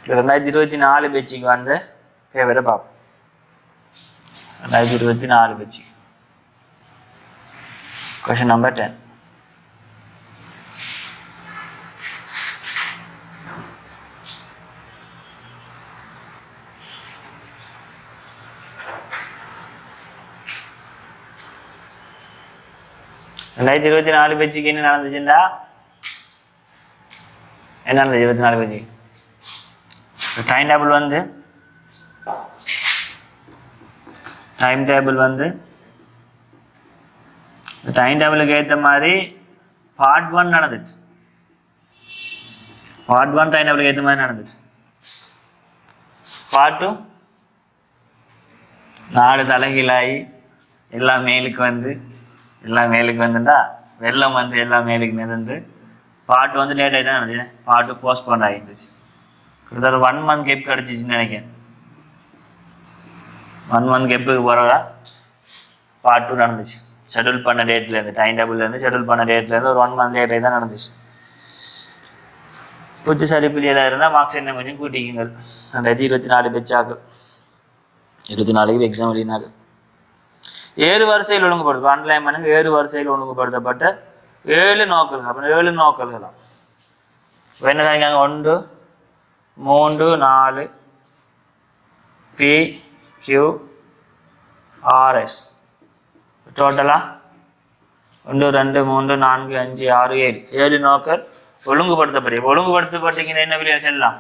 2024 பேச்சுக்கு வந்த பேப்பரை பார்ப்போம். 2024 பேச்சு கொஸ்டின் நம்பர் 10. ரெண்டாயிரத்தி 24 பேச்சுக்கு என்ன நடந்துச்சுண்டா, என்ன நடந்தது 24 பேச்சு டைம் டேபிள் வந்து டைம் டேபிளுக்கு ஏற்ற மாதிரி பார்ட் 1 நடந்துச்சு. பார்ட் 1 டைம் டேபிளுக்கு ஏற்ற மாதிரி நடந்துச்சு. பார்ட் 2 நாடு தலைகீழாகி எல்லாம் மேலுக்கு வந்துட்டா வெள்ளம் வந்து எல்லாம் மேலுக்கு மிதந்து பார்ட் வந்து லேட் ஆகி தான் நடந்துச்சு. பார்ட் 2 போஸ்ட்போன் ஆகிருந்துச்சு. கிட்டத்தட்ட 1 month கேப் கிடச்சிச்சின்னு நினைக்கிறேன். 1 month கேப்புக்கு போகிறதா பார்ட் 2 நடந்துச்சு. ஷெடியூல் பண்ண டேட்லேருந்து டைம் டேபிள்லேருந்து ஷெடியூல் பண்ண டேட்லேருந்து ஒரு 1 month லேட் ஆகி தான் நடந்துச்சு. புத்திசாலி பிள்ளையாக இருந்தால் மார்க்ஸ் என்ன கொஞ்சம் கூட்டிக்குங்கள். 2024 பேச்சாக்கு 24க்கு எக்ஸாம் எழுதினாங்க. 7 வரிசையில் ஒழுங்குபடுத்த ஆன்லைன் பண்ணுங்க. 7 வரிசையில் ஒழுங்குபடுத்தப்பட்ட 7 நோக்கல்கள். அப்போ 7 நோக்கல்களாம் என்ன தாங்க 1 3 4 P Q R S டோட்டலா 1 2 3 4 5 6 7 நோக்கல் ஒழுங்குபடுத்தப்பட்டீங்கன்னா என்ன வெளியே செல்லலாம்.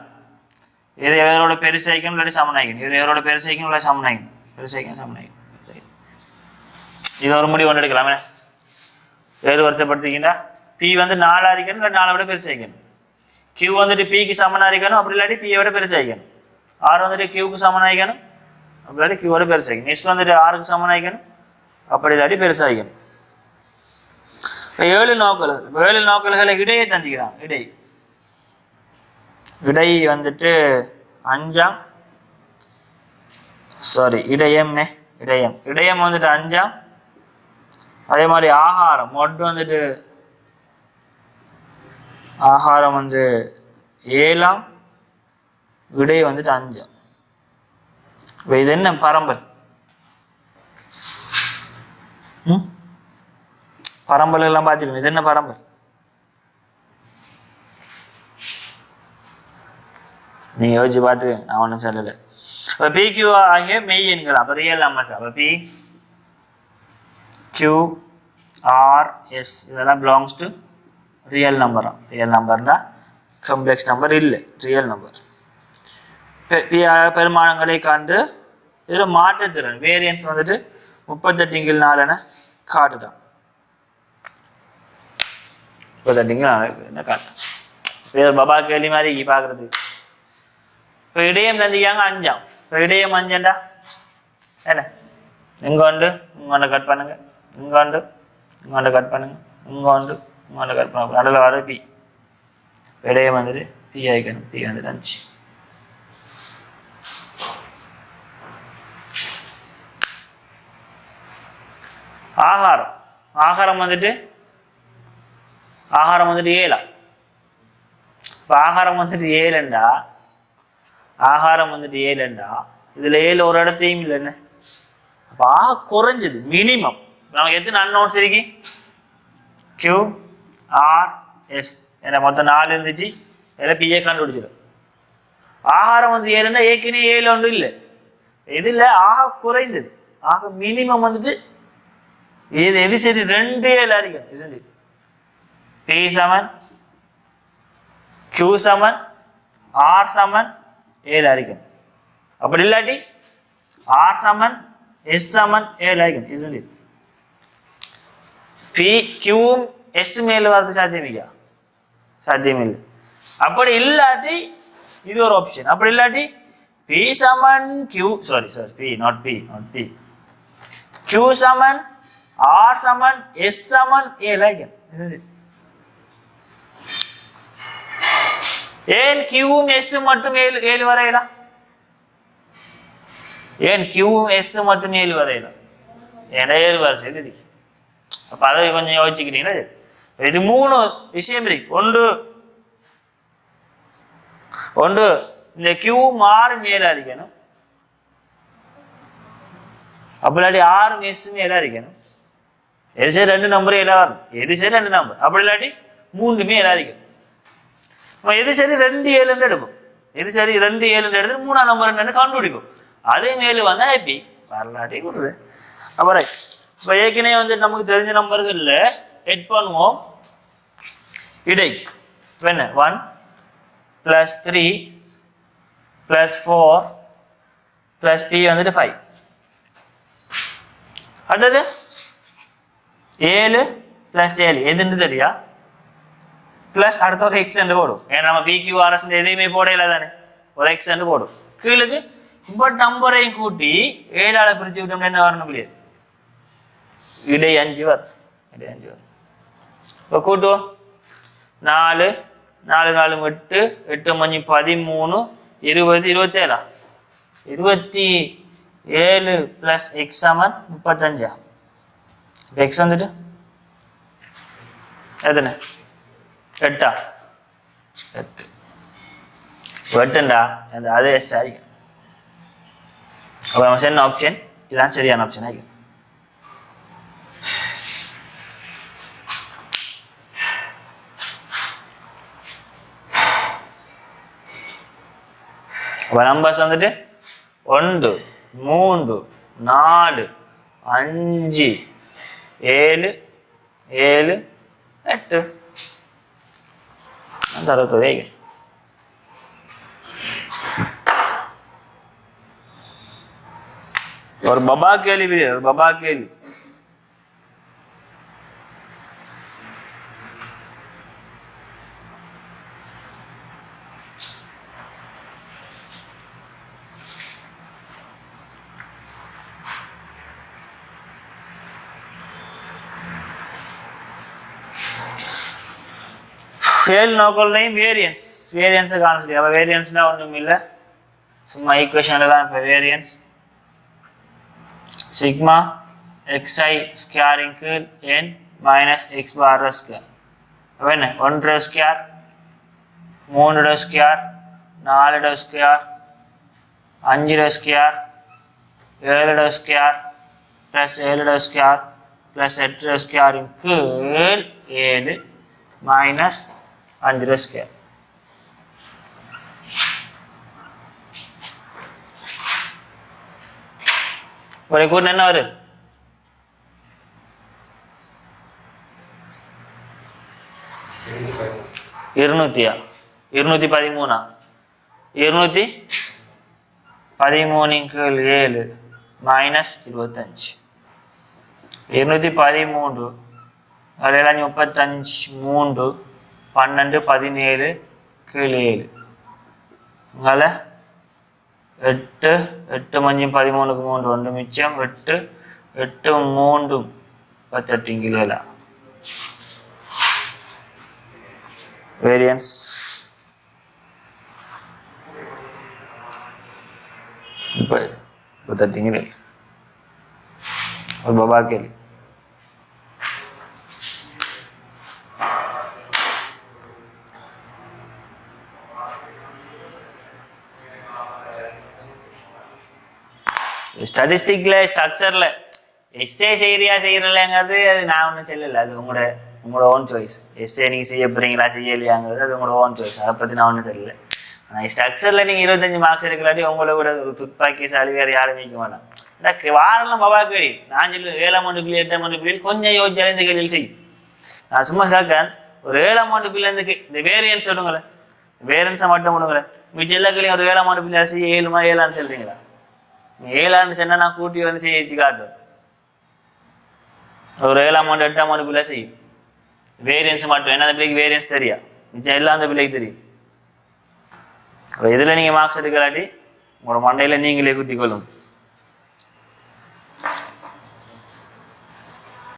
இது எவரோட பெருசைக்கணும் இல்லாட்டி சமநாயகன். இது எவரோட பெருசைக்கணும் இல்லாட்டி சமநாயகன். சமநாயகன் இது ஒரு முடிவு ஒன்று எடுக்கலாமே. 7 வருஷப்படுத்திக்கிட்டா P வந்து 4 இருக்கணும் இல்லை 4 விட பெருசாயிக்கணும். Q வந்துட்டு Pக்கு சமனாரிக்கணும், அப்படி இல்லாட்டி P விட பெருசாயிக்கணும். R வந்துட்டு Qக்கு சமனாயிக்கணும், அப்படி இல்லாட்டி Q விட பெருசாயிக்கணும். S வந்துட்டு Rக்கு சமனாயிக்கணும், அப்படி இல்லாட்டி பெருசாயிக்கணும். இப்போ 7 நோக்கல்கள். 7 நோக்கல்களை இடையே தந்திக்கிறான். இடை வந்துட்டு 5ஆம் இடையம் வந்துட்டு 5ஆம். அதே மாதிரி ஆகாரம் வந்துட்டு ஆகாரம் வந்து 7ஆம், விடை வந்துட்டு 5ஆம். இப்போ இது என்ன பரம்பல்? பரம்பல் எல்லாம் பார்த்துக்கணும். இது என்ன பரம்பல்? நீங்க யோசிச்சு பார்த்துக்க, நான் ஒன்றும் சொல்லலை. இப்போ PQ ஆகிய மெய் எண்கள், அப்போ ரியல் நம்பர்ஸ். அப்போ P Q R S இதெல்லாம் பிலாங்ஸ் டு ரியல் நம்பரா. ரியல் நம்பர்னா காம்ப்ளெக்ஸ் நம்பர் இல்லை, ரியல் நம்பர். பெருமானங்களை கண்டு இதில் மாற்றுத்திறன் வேரியன்ஸ் வந்துட்டு 38/4 காட்டுட்டான். 38/4 என்ன காட்டு பாபா கேள்வி மாதிரி பார்க்கறதுக்கு. இப்போ இடையம் தந்திக்காங்க 5ஆம். இப்போ இடையம் 5ண்டா என்ன இங்கொண்டு இங்கொண்டு கட் பண்ணுங்க, இங்கொண்டு கட் பண்ணுங்க, இங்கொண்டு கட் பண்ண நடுவில் வர P. இடையம் வந்துட்டு P ஆயிக்கணும். P வந்துட்டு 5. ஆகாரம் வந்துட்டு 7. இப்போ ஆகாரம் வந்துட்டு 7 இதுல 7 ஒரு இடத்தையும் இல்லை. என்ன அப்போ குறைஞ்சது மினிமம் நமக்கு எத்தனை அன்னோன்ஸ் இருக்கு? Q R S என்ன மொத்தம் 4 இருந்துச்சு. இதில் பிஏ கண்டுபிடிச்சிடும். ஆகாரம் வந்து 7ன்னா ஏற்கனவே 7 ஒன்றும் இல்லை. இதில் குறைந்தது மினிமம் வந்துட்டு எது சரி 2 7 அடிக்கும். P சமன் Q சமன் R சமன் 7 அடிக்கும். அப்படி இல்லாட்டி R சமன் S சமன் 7 அடிக்கும். P Qவும் S மேல வரது சாத்தியமில்லை. அப்படி இல்லாட்டி இது ஒரு ஆப்ஷன். அப்படி இல்லாட்டி P சமன் Q P Q சமன் R சமன் S சமன் 7 ஏன் Qவும் S மட்டும் 7 வரையலாம்? ஏன் Qவும் S மட்டும் 7 வரையலாம்? ஏன்னா 7 வரிசை இருக்கு. அப்போ அதை கொஞ்சம் யோசிச்சுக்கிட்டீங்கன்னா இது 3 விஷயம் இருக்கு. ஒன்று இந்த Q ஆறு மேலே அடிக்கணும், அப்போ இல்லாட்டி ஆறு மிஸ் மேலே அடிக்கணும். எது சரி ரெண்டு நம்பர் எல்லாம் வரும், எது சரி ரெண்டு நம்பர், அப்படி இல்லாட்டி மூணுமே எல்லாம் அடிக்கணும். நம்ம எது சரி 2 7 எடுப்போம், எது சரி 2 7 எடுத்து 3ஆம் நம்பர் என்னன்னு கண்டுபிடிப்போம். அதே மேலே வந்தா ஹாப்பி, வரலாட்டி கொடுது. அப்புறம் இப்போ ஏற்கனவே வந்து நமக்கு தெரிஞ்ச நம்பர்களில் எட் பண்ணுவோம் இடைக்கு. இப்போ என்ன 1 + 3 + 4 + p வந்துட்டு 5. அடுத்தது 7 + 7 எதுன்னு தெரியா, ப்ளஸ் அடுத்த ஒரு எக்ஸ் என்று போடும். ஏன்னா நம்ம பிக்யூஆர்எஸ் எதையுமே போடையில தானே, ஒரு எக்ஸ் என்று போடும். கீழுக்கு இப்போ நம்பரையும் கூட்டி 7ஆல பிரிச்சு விட்டோம்னா என்ன வரணும் இல்லையா, இடை 5 வரும், இடை 5 வரும். இப்போ கூட்டுவோம் 4 4 4 8 8 5 13 20 27 27 + x = 35. எக்ஸ் வந்துட்டு எத்தனை 8 8 8டா அந்த அதே ஸ்டாரி. அப்போ நம்ம சொன்ன ஆப்ஷன் இதான் சரியான ஆப்ஷன் ஆகிடும். அப்போ நம்பர்ஸ் வந்துட்டு 1 3 4 5 7 7 8 அந்த 60 ஆகிடும். ஒரு பபா கேள்வி, ஒரு பபா கேள்வி. ஃபெயில் நோக்கல்லையும் வேரியன்ஸை கான்செப்ட். அப்போ வேரியன்ஸ்னால் ஒன்றும் இல்லை, சும்மா ஈக்குவேஷனில் தான். இப்போ வேரியன்ஸ் சிக்மா xi ஸ்கொயரின் கீழ் n minus x bar square. அப்போ என்ன 1 square 3 square 4 square 5 square 7 square plus 7 square plus 8 ஸ்கொயரின் கீழ் 7 மைனஸ் 5 ஸ்கொயர். ஒரு கூட்டு என்ன வரும் 213 213 கீழ் 7 மைனஸ் 25 213 அதில் 35 3 12 17 கீழ் 7 உங்களால் 8 8 5 13 3 1 மிச்சம் 8 8 3 18 கீழ் 7 வேரியன்ஸ். இப்போ 18 கீழ் ஒரு பபா கேள்வி. ஸ்டாட்டிஸ்டிக்ல ஸ்ட்ரக்சர்ல எஸ்ஏ செய்யறலைங்கிறது அது நான் ஒன்றும் சொல்லலை, அது உங்களோட ஓன் சாய்ஸ். எஸ்ஏ நீங்கள் செய்ய போறீங்களா செய்யலையாங்கிறது அது உங்களோட ஓன் சாய்ஸ், அதை பற்றி நான் ஒன்றும் சொல்லலை. ஆனால் ஸ்ட்ரக்சரில் நீங்கள் 25 மார்க்ஸ் எடுக்கலாட்டி உங்களை விட ஒரு துப்பாக்கிசாலி வேறு யாரும் வைக்க வேண்டாம். வாரெல்லாம் பபா கேள்வி நான் சொல்லுவேன். 7ஆம் ஆண்டு பிள்ளை 8ஆம் ஆண்டு பிள்ளைகள் கொஞ்சம் யோசிச்சு இந்த கேள்வியில் செய்யும். நான் சும்மா கேட்கேன், ஒரு 7ஆம் ஆண்டு பிள்ளை இந்த வேரியன்ஸ் விடுங்களேன், வேரியன்ஸை மட்டும் விடுங்களேன். மிச்சம் எல்லா கேள்வியும் ஒரு 7ஆம் ஆண்டு பிள்ளை செய்ய 7மா 7ஆன்னு சொல்றீங்களா? 7ஆன்னு சொன்னா நான் கூட்டி வந்து செய்ய காட்டுவேன். ஒரு 7ஆம் ஆண்டு 8ஆம் ஆண்டு பிள்ளை செய்யும் வேரியன்ஸ் மட்டும். ஏன்னா அந்த பிள்ளைக்கு வேரியன்ஸ் தெரியா, மிச்சம் எல்லாம் அந்த பிள்ளைக்கு தெரியும். இதில் நீங்கள் மார்க்ஸ் எடுக்கலாட்டி உங்களோட மண்டையில் நீங்களே குத்தி கொள்ளும்.